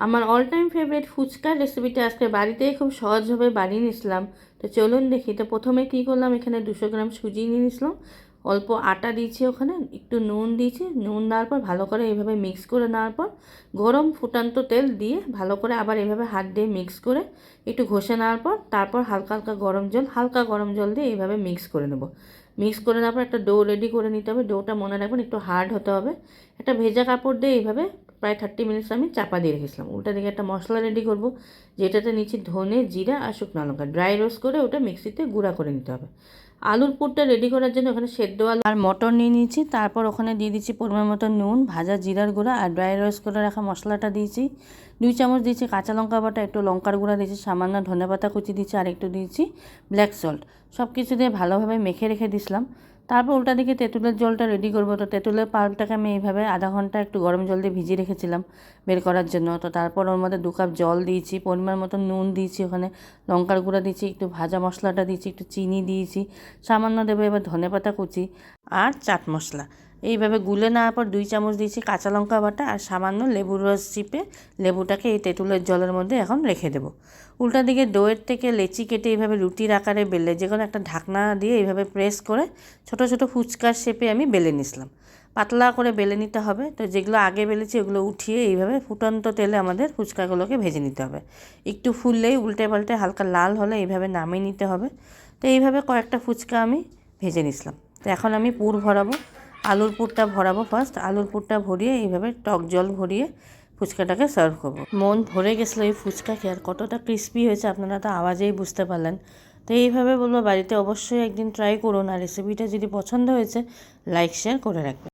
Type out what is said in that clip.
আমার all time favourite ফুচকার রেসিপিটা আজকে বাড়িতেই খুব সহজভাবে বানিয়ে নিয়েছিলাম। তো চলুন দেখি। তো প্রথমে কী করলাম, এখানে 200 গ্রাম সুজি নিয়ে নিয়েছিলাম, অল্প আটা দিয়েছি, ওখানে একটু নুন দিয়েছি। নুন দেওয়ার পর ভালো করে এইভাবে মিক্স করে নেওয়ার পর গরম ফুটান্ত তেল দিয়ে ভালো করে আবার এইভাবে হাত দিয়ে মিক্স করে একটু ঘষে নেওয়ার পর তারপর হালকা হালকা গরম জল দিয়ে এইভাবে মিক্স করে নেব। মিক্স করে নেওয়ার পর একটা ডো রেডি করে নিতে হবে। ডোটা মনে রাখবেন একটু হার্ড হতে হবে। একটা ভেজা কাপড় দিয়ে এইভাবে প্রায় 30 মিনিটস আমি চাপা দিয়ে রেখেছিলাম। উল্টা দিকে একটা মশলা রেডি করব, যেটাতে নিচ্ছি ধনে, জিরা আর শুকনো লঙ্কা, ড্রাই রোস্ট করে ওটা মিক্সিতে গুঁড়া করে নিতে হবে। আলুর পুরটা রেডি করার জন্য ওখানে সেদ্ধ আলু আর মটর নিয়ে নিয়েছি। তারপর ওখানে দিয়ে দিচ্ছি পরিমাণ মতো নুন, ভাজা জিরার গুঁড়া আর ড্রাই রোস্ট করে রাখা মশলাটা দিয়েছি। 2 চামচ দিয়েছি কাঁচা লঙ্কা বাটা, একটু লঙ্কার গুঁড়া দিয়েছি, সামান্য ধনেপাতা কুচি দিয়েছি আর একটু দিয়েছি ব্ল্যাক সল্ট। সব কিছু দিয়ে ভালোভাবে মেখে রেখে দিয়েছিলাম। তারপর উল্টা দিকে তেঁতুলের জলটা রেডি করবো। তো তেঁতুলের পাল্পটাকে আমি এইভাবে আধা ঘন্টা একটু গরম জল দিয়ে ভিজিয়ে রেখেছিলাম বের করার জন্য। তো তারপর ওর মধ্যে 2 কাপ জল দিয়েছি, পরিমাণ মতো নুন দিয়েছি, ওখানে লঙ্কার গুঁড়া দিয়েছি, একটু ভাজা মশলাটা দিয়েছি, একটু চিনি দিয়েছি, সামান্য দেবো এবার ধনেপাতা কুচি আর চাট মশলা। এইভাবে গুলে নেওয়ার পর 2 চামচ দিয়েছি কাঁচা লঙ্কা বাটা আর সামান্য লেবুর রস চিপে লেবুটাকে এই তেঁতুলের জলের মধ্যে এখন রেখে দেবো। উল্টা দিকে ডোয়ের থেকে লেচি কেটে এইভাবে রুটির আকারে বেলে যে কোনো একটা ঢাকনা দিয়ে এইভাবে প্রেস করে ছোট ছোট ফুচকার শেপে আমি বেলে নিয়েছিলাম। পাতলা করে বেলে নিতে হবে। তো যেগুলো আগে বেলেছি ওগুলো উঠিয়ে এইভাবে ফুটন্ত তেলে আমাদের ফুচকাগুলোকে ভেজে নিতে হবে। একটু ফুললেই উল্টে পাল্টে হালকা লাল হলে এইভাবে নামিয়ে নিতে হবে। তো এইভাবে কয়েকটা ফুচকা আমি ভেজে নিয়েছিলাম। তো এখন আমি পুর ভরাবো। আলুর পুরটা ভরাবো ফার্স্ট। আলুর পুরটা ভরিয়ে এইভাবে টক জল ভরিয়ে ফুচকাটাকে সার্ভ করবো। মন ভরে গেছিলো এই ফুচকা খেয়ে। আর কতটা ক্রিস্পি হয়েছে আপনারা তো আওয়াজেই বুঝতে পারলেন। তো এইভাবে বলবো বাড়িতে অবশ্যই একদিন ট্রাই করুন। আর রেসিপিটা যদি পছন্দ হয়েছে লাইক শেয়ার করে রাখবেন।